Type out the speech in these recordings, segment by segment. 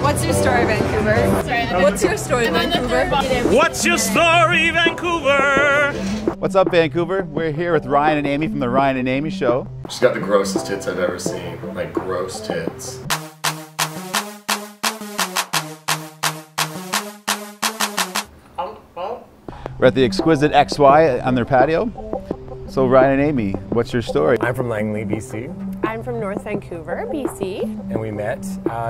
What's your story, Vancouver? What's your story, Vancouver? What's your story, Vancouver? What's up, Vancouver? We're here with Ryan and Amy from the Ryan and Amy Show. She's got the grossest tits I've ever seen. Like, gross tits. We're at the Exquisite XY on their patio. So Ryan and Amy, what's your story? I'm from Langley, BC. I'm from North Vancouver, BC. And we met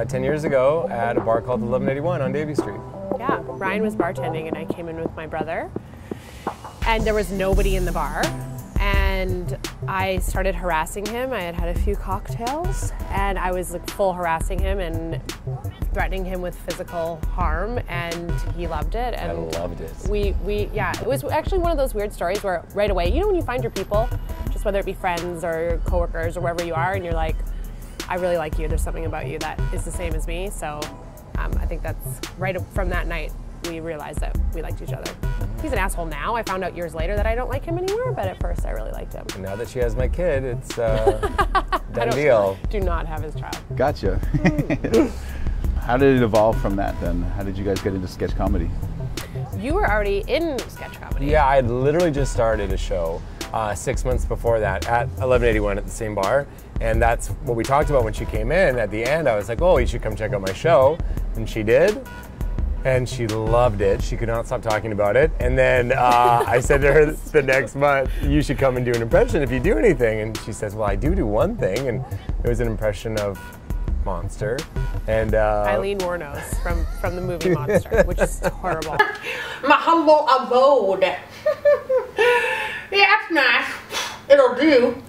10 years ago at a bar called 1181 on Davie Street. Yeah, Ryan was bartending and I came in with my brother. And there was nobody in the bar. And I started harassing him. I had had a few cocktails and I was like full harassing him and threatening him with physical harm, and he loved it. And I loved it. Yeah, it was actually one of those weird stories where right away, you know when you find your people, just whether it be friends or coworkers or wherever you are, and you're like, I really like you, there's something about you that is the same as me. So I think that's right from that night, we realized that we liked each other. He's an asshole now. I found out years later that I don't like him anymore, but at first I really liked him. And now that she has my kid, it's done deal. Do not have his child. Gotcha. How did it evolve from that then? How did you guys get into sketch comedy? You were already in sketch comedy. Yeah, I had literally just started a show 6 months before that at 1181 at the same bar. And that's what we talked about when she came in. At the end, I was like, oh, you should come check out my show. And she did. And she loved it. She could not stop talking about it. And then I said to her the next month, you should come and do an impression if you do anything. And she says, well, I do one thing. And it was an impression of Monster. And Eileen Warnos from the movie Monster, which is horrible. My humble abode. Yeah, it's nice. It'll do.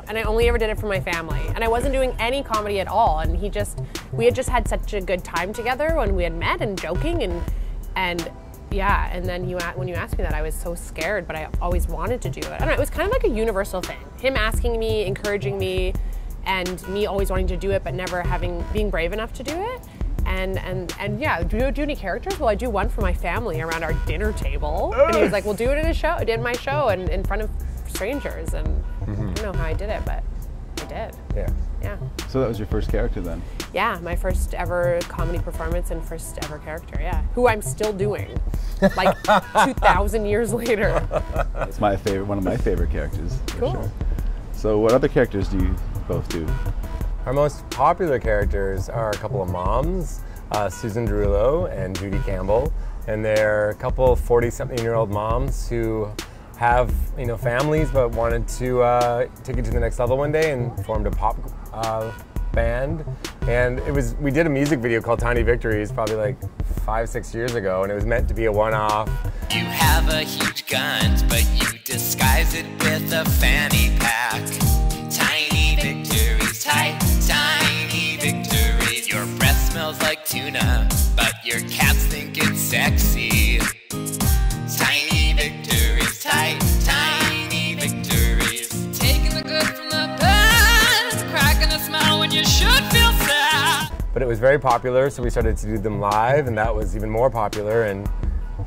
And I only ever did it for my family. And I wasn't doing any comedy at all. And we had just had such a good time together when we had met and joking and yeah. And then when you asked me that, I was so scared, but I always wanted to do it. I don't know, it was kind of like a universal thing. Him asking me, encouraging me, and me always wanting to do it, but never being brave enough to do it. And yeah, do you do any characters? Well, I do one for my family around our dinner table. And he was like, well, do it in my show and in front of strangers. And I don't know how I did it, but I did. Yeah. Yeah. So that was your first character then? Yeah, my first ever comedy performance and first ever character, yeah. Who I'm still doing, like 2,000 years later. That's one of my favorite characters, for Cool. sure. So what other characters do you both do? Our most popular characters are a couple of moms, Susan Derulo and Judy Campbell. And they're a couple 40-something-year-old moms who have families but wanted to take it to the next level one day and formed a pop band. And we did a music video called Tiny Victories probably like 5-6 years ago, and it was meant to be a one-off. You have a huge gun, but you disguise it with a fanny pack. Tiny victories, tiny victories. Your breath smells like tuna, but your cats think it's sexy. Tiny victories, tiny victories. Taking the good from the bad, cracking a smile when you should feel sad. But it was very popular, so we started to do them live, and that was even more popular. And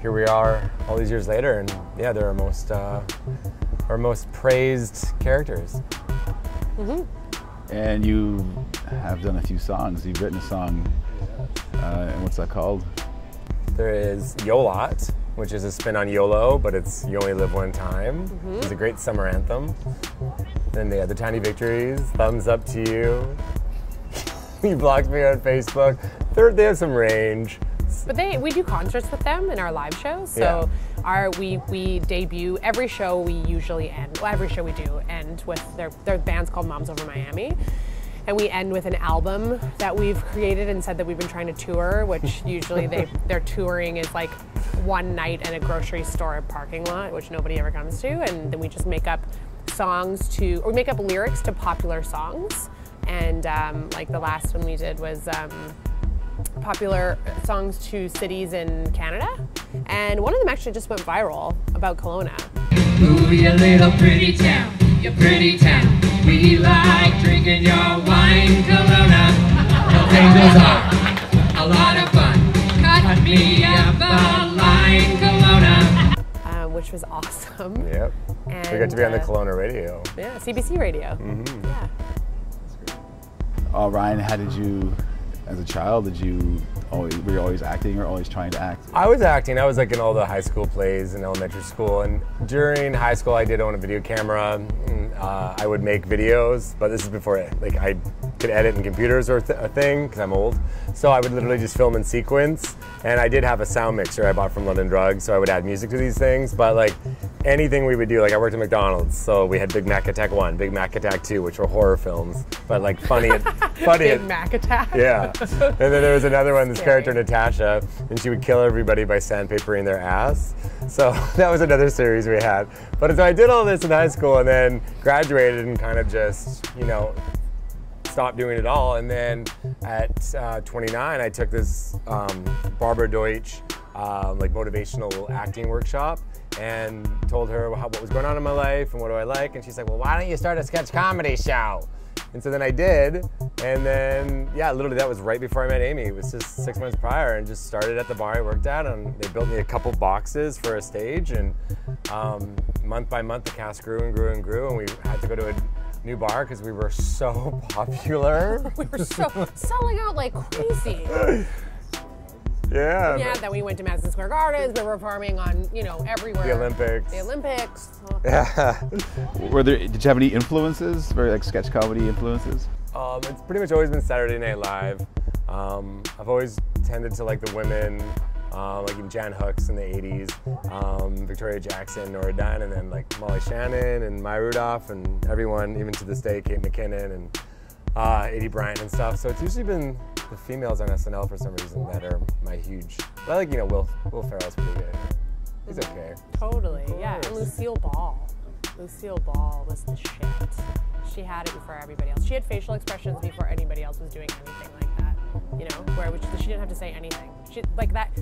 here we are all these years later, and yeah, they're our most praised characters. Mm-hmm. And you have done a few songs. You've written a song, and what's that called? There is Yolot, which is a spin on YOLO, but it's You Only Live One Time. Mm-hmm. It's a great summer anthem. Then they had the Tiny Victories, Thumbs Up to You. He blocked me on Facebook. They have some range. But we do concerts with them in our live shows. So Yeah. we debut every show. We usually end. Well, every show we do end with their band's called Moms Over Miami, and we end with an album that we've created and said that we've been trying to tour. Which usually their touring is like one night in a grocery store parking lot, which nobody ever comes to, and then we just make up make up lyrics to popular songs. And like the last one we did was popular songs to cities in Canada, and one of them actually just went viral about Kelowna. Ooh, you little pretty town, you pretty town. We like drinking your wine, Kelowna. Los Angeles are a lot of fun. Cut me up a line, Kelowna. which was awesome. Yep. And, we got to be on the Kelowna radio. Yeah, CBC radio. Mm-hmm. Yeah. Ryan, how did you, as a child, were you always acting or always trying to act? I was acting. I was like in all the high school plays in elementary school, and during high school I did own a video camera. And, I would make videos, but this is before I could edit in computers or a thing, because I'm old. So I would literally just film in sequence, and I did have a sound mixer I bought from London Drugs, so I would add music to these things. But like anything we would do, like I worked at McDonald's, so we had Big Mac Attack 1, Big Mac Attack 2, which were horror films, but like funny. Big Mac Attack. Yeah. And then there was another one, this character Natasha, and she would kill everybody by sandpapering their ass. So that was another series we had. But so I did all this in high school and then graduated and kind of just, stopped doing it all. And then at 29, I took this Barbara Deutsch like motivational acting workshop and told her what was going on in my life and what do I like. And she's like, well, why don't you start a sketch comedy show? And so then I did, and then, yeah, literally that was right before I met Amy. It was just 6 months prior, and just started at the bar I worked at, and they built me a couple boxes for a stage, and month by month the cast grew and grew and grew, and we had to go to a new bar because we were so popular. We were selling out like crazy. Yeah. Yeah, then we went to Madison Square Gardens. We were performing on, everywhere. The Olympics. The Olympics. Yeah. Did you have any influences, very like sketch comedy influences? It's pretty much always been Saturday Night Live. I've always tended to like the women, like even Jan Hooks in the 80s, Victoria Jackson, Nora Dunn, and then like Molly Shannon and Maya Rudolph and everyone, even to this day, Kate McKinnon and Eddie Bryant and stuff. So it's usually been the females on SNL for some reason that are my huge. But I like, Will Ferrell's pretty good. He's okay. Totally, yeah. And Lucille Ball. Lucille Ball was the shit. She had it before everybody else. She had facial expressions before anybody else was doing anything like that. She didn't have to say anything. She, like that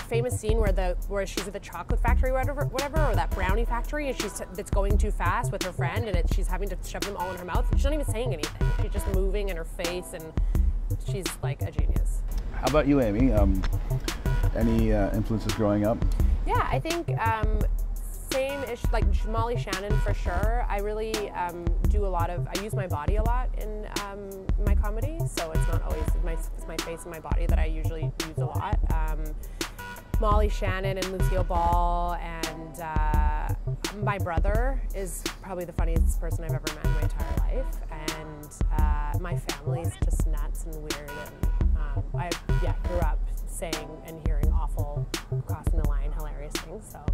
famous scene where she's at the chocolate factory, whatever, or that brownie factory, and it's going too fast with her friend, and she's having to shove them all in her mouth. She's not even saying anything. She's just moving in her face, and she's like a genius. How about you, Amy? Any influences growing up? Yeah, I think same-ish, like Molly Shannon for sure. I really I use my body a lot in my comedy, so it's not always my face and my body that I usually use a lot. Molly Shannon and Lucille Ball, and my brother is probably the funniest person I've ever met in my entire life, and my family's just nuts and weird, and I grew up saying and hearing awful, crossing the line, hilarious things, so